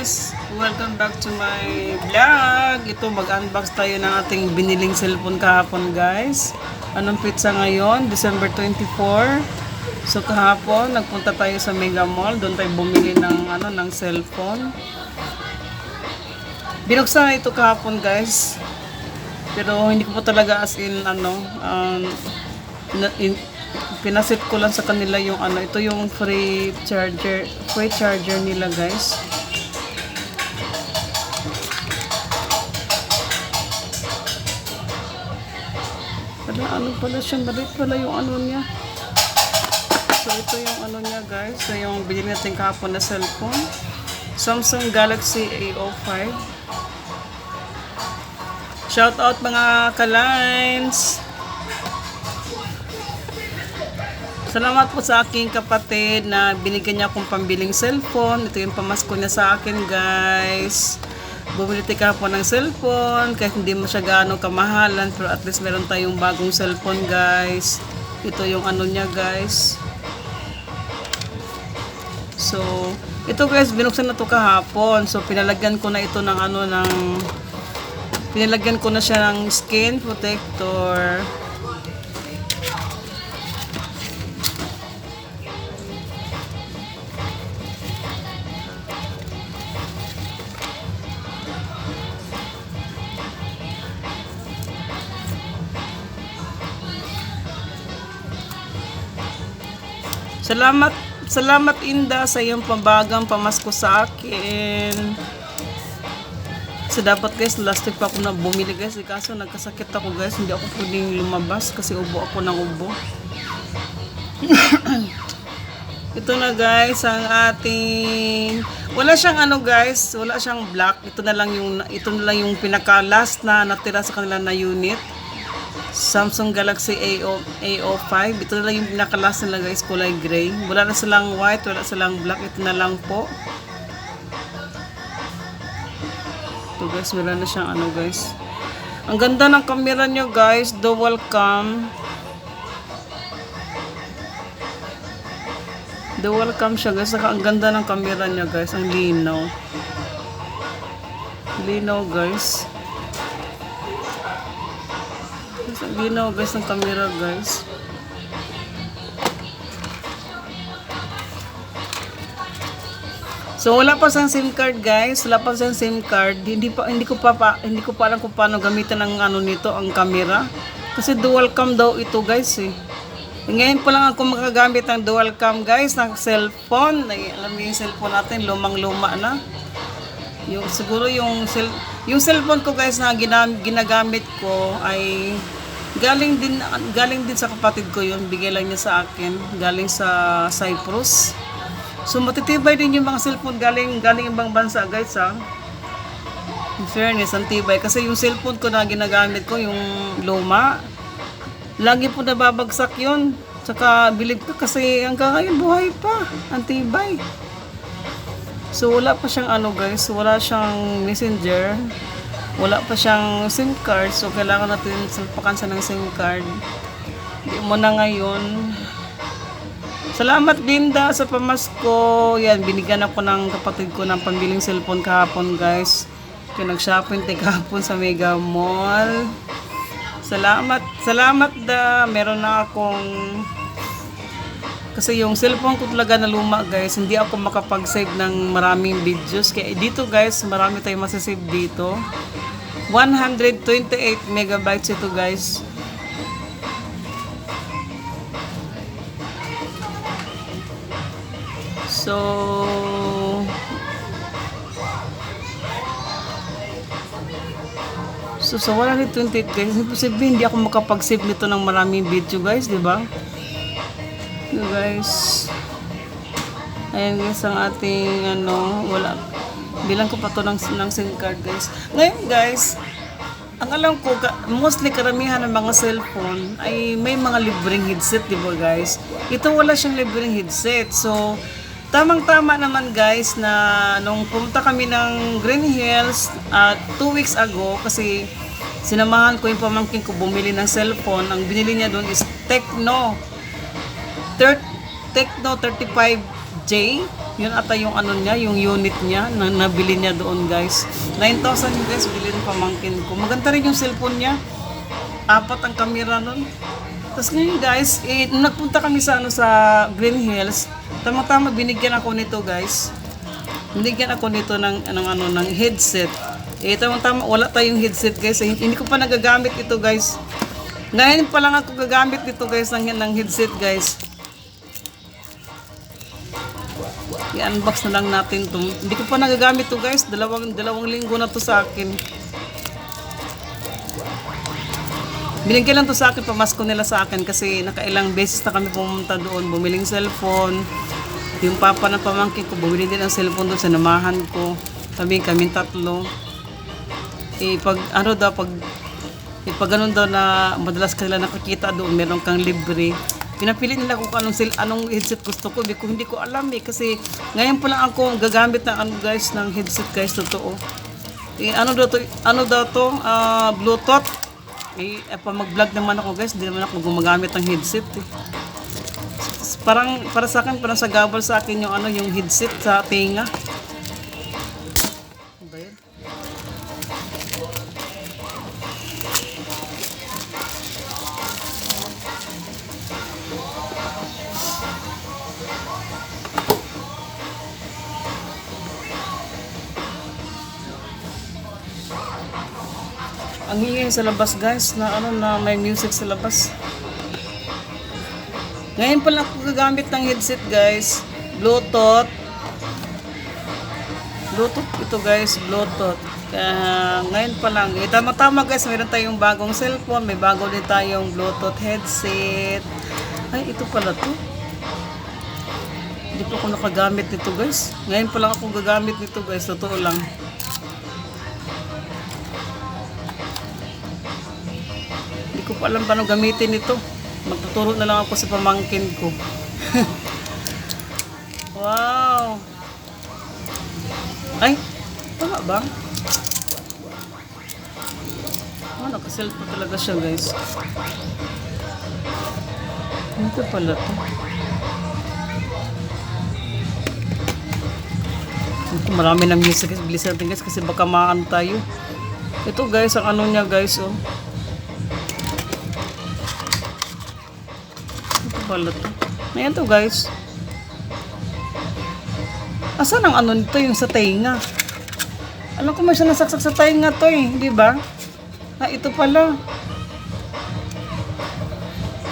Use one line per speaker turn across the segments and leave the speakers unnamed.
guys! Welcome back to my vlog. Ito, mag-unbox tayo ng ating biniling cellphone kahapon guys. Anong pizza ngayon? December 24. So kahapon, nagpunta tayo sa Mega Mall. Doon tayo bumili ng cellphone. Binuksan na ito kahapon guys. Pero hindi ko po talaga as in pinasit ko lang sa kanila yung ito yung free charger nila guys. Pala siya, maliit pala yung niya. So ito yung niya guys, so yung binili natin kahapon na cellphone, Samsung Galaxy A05. Shout out mga ka-lines. Salamat po sa aking kapatid na binigyan niya akong pambiling cellphone. Ito yung pamasko niya sa akin guys. Bumili ka po ng cellphone kahit hindi mo siya gaano kamahalan, pero at least meron tayong bagong cellphone guys. Ito yung niya guys. So ito guys, binuksan na to kahapon. So pinalagyan ko na ito ng pinalagyan ko na siya ng skin protector. Salamat Inda sa iyong pambagang pamasko sa akin. So dapat guys, last week pa ako na bumili guys, kaso nagkasakit ako guys, hindi ako pwedeng lumabas kasi ubo ako ng ubo. Ito na guys ang ating, wala siyang guys, wala siyang black. Ito na lang yung pinaka last na natira sa kanila na unit. Samsung Galaxy A05. Ito na lang yung pinaka-last nila guys, kulay gray. Wala na silang white, wala silang black. Ito na lang po. Ito guys, wala na siyang guys. Ang ganda ng camera nyo guys, dual cam. Dual cam siya guys, saka ang ganda ng camera niya guys, ang linaw. Linaw guys. Linaw guys ng camera guys. So wala pa siyang SIM card guys, wala pa siyang SIM card. Hindi ko pa alam kung paano gamitin ang nito, ang camera. Kasi dual cam daw ito guys eh. Ngayon pa lang ako makagamit ng dual cam guys ng cellphone. Alam niyo yung cellphone natin, lumang-luma na. Siguro yung cellphone ko guys na ginagamit ko ay galing din sa kapatid ko yun. Bigay lang niya sa akin. Galing sa Cyprus. So matitibay din yung mga cellphone galing ibang bansa guys ha. In fairness, ang tibay. Kasi yung cellphone ko na ginagamit ko, yung luma, lagi po nababagsak yun. Tsaka bilib ko kasi hanggang ngayon buhay pa. Ang tibay. So wala pa siyang guys. Wala siyang messenger. Wala pa siyang SIM card, so kailangan natin salpakan sa ng SIM card. Hindi mo na ngayon. Salamat Linda sa pamasko. Yan, binigyan ako ng kapatid ko ng pambiling cellphone kahapon guys. Kaya nag-shopping tayo kahapon sa Mega Mall. Salamat da. Meron na akong, kasi yung cellphone ko talaga na luma guys, hindi ako makapag-save ng maraming videos. Kaya dito guys, marami tayong masasave dito. 128 megabytes ito guys. So sa 128 guys, imposible hindi ako makapag-save nito ng maraming video guys, di ba? Guys, ayan guys ang ating wala, bilang ko pa to ng SIM card guys. Ngayon guys, ang alam ko mostly karamihan ng mga cellphone ay may mga libreng headset, di ba guys? Ito wala siyang libreng headset. So tamang-tama naman guys na nung pumunta kami ng Green Hills 2 weeks ago, kasi sinamahan ko yung pamangkin ko bumili ng cellphone. Ang binili niya doon is Tecno 35 J. Yun ata yung ano niya, yung unit niya na nabili niya doon guys. 9,000 yung guys, bilhin pamangkin ko. Maganda rin yung cellphone niya. 4 ang camera nun. Tapos ngayon guys, nung nagpunta kami sa ano sa Green Hills, tama-tama binigyan ako nito guys. Binigyan ako nito ng headset. Tama-tama wala tayong headset guys. Hindi ko pa nagagamit ito guys. Ngayon pa lang ako gagamit nito guys ng headset guys. I-unbox na lang natin to. Hindi ko pa nagagamit to guys. Dalawang linggo na to sa akin. Binigyan lang to sa akin, pamasko nila sa akin kasi nakailang beses na kami pumunta doon, bumiling cellphone. Yung papa ng pamangkin ko, bumili din ang cellphone doon, sinamahan ko. Kami tatlo. Pag ganun daw na madalas kanila nakakita doon, meron kang libre. Pinapili nila kung anong headset gusto ko. Hindi ko alam kasi ngayon pa lang ako gagamit ng ng headset guys, totoo. Ano daw to? Bluetooth. Pa mag-vlog naman ako guys, hindi naman ako gumagamit ng headset Parang para sa akin, parang sagabal sa akin yung headset sa tinga. Ano ba yun? Ang ingay sa labas guys, na may music sa labas. Ngayon pa lang ako gagamit ng headset guys. Bluetooth ito guys, Bluetooth. Ngayon pa lang. Tama-tama guys, meron tayong bagong cellphone, may bago din tayong Bluetooth headset. Ay, ito pala to. Hindi pa ako nakagamit nito guys. Ngayon pa lang ako gagamit nito guys, totoo lang. Hindi ko pa alam paano gamitin ito. Magtuturo na lang ako sa pamangkin ko. Wow! Ay! Tama ba? Naka-cellphone talaga siya guys. Ito pala to. Marami ng music guys. Bilisan natin guys kasi baka maan tayo. Ito guys, ang ano niya guys oh. Pala to. Ayan to guys. Asan ang ano nito yung sa tainga? Alam ko may siya nasaksak sa tainga to di ba? Ito pala.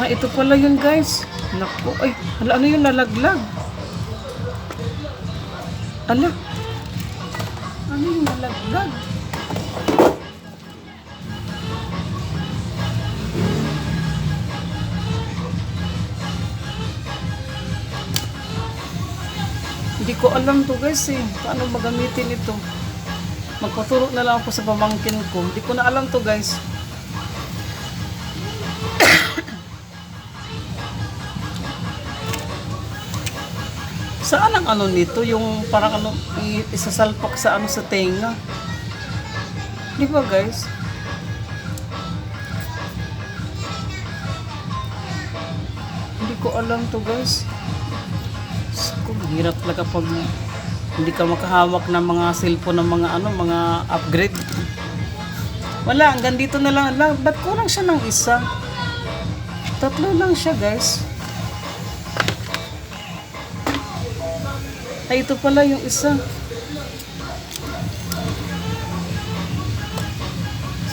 Ito pala yun guys. Naku, ay, ano yung nalaglag? Ano yung nalaglag? Hindi ko alam to guys paano magamitin ito. Magpaturo na lang ako sa pamangkin ko. Hindi ko na alam to guys. Saan ang ano nito? Yung parang isasalpak sa sa tenga. Di ba guys? Hindi ko alam to guys. Hirap talaga pag hindi ka makahawak ng mga cellphone ng mga upgrade. Wala, hanggang dito na lang. Ba't kulang siya ng isa? 3 lang siya guys. Ay, ito pala yung isa.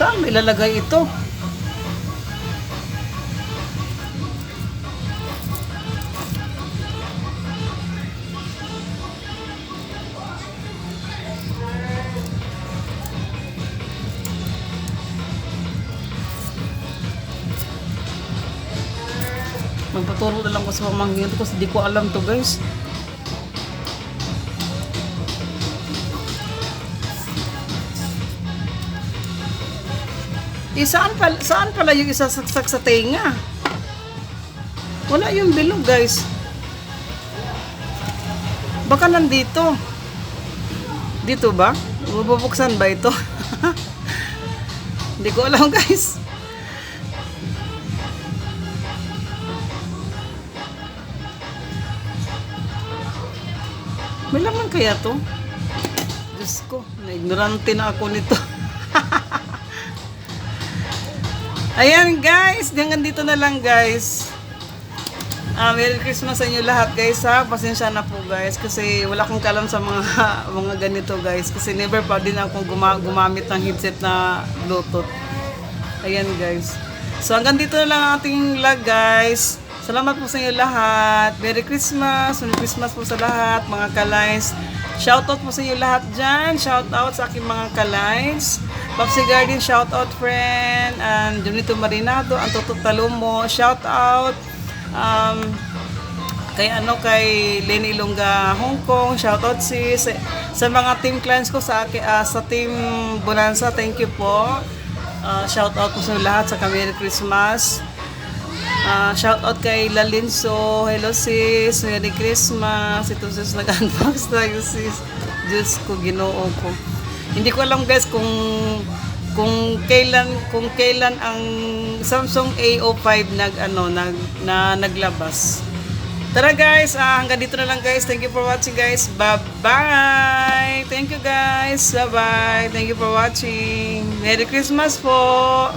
Saan ilalagay ito? Magpaturo na lang ko sa pamangkin ko kasi di ko alam to guys. Saan pala yung isasaksak sa tenga? Wala yung bilog guys. Baka nandito. Dito ba? Bubuksan ba ito? Hindi ko alam guys. May laman kaya to? Diyos ko, na-ignorante na ako nito. Ayan guys, hanggang dito na lang guys. Merry Christmas sa inyo lahat guys ha. Pasensya na po guys kasi wala akong kalam sa mga mga ganito guys kasi never pa din akong gumamit ng headset na Bluetooth. Ayan guys. So hanggang dito na lang ang ating vlog guys. Salamat po sa inyo lahat. Merry Christmas. Merry Christmas po sa lahat mga kalines. Shoutout po sa inyo lahat dyan. Shoutout sa aking mga kalines. Popsi Garden, shoutout friend. And Junito Marinado, Antoto Talomo, shoutout. Kay Lenny Ilongga Hong Kong, shoutout sa mga team clients ko sa team Bonanza, thank you po. Shoutout po sa lahat sa Merry Christmas. Shoutout kay Lalinso, hello sis, Merry Christmas. Ito sis nag-unbox tayo sis. Diyos ko, Ginoo ko. Hindi ko alam guys kung kailan ang Samsung A05 naglabas. Tara guys, hanggang dito na lang guys. Thank you for watching guys. Bye-bye. Thank you guys. Bye-bye. Thank you for watching. Merry Christmas po.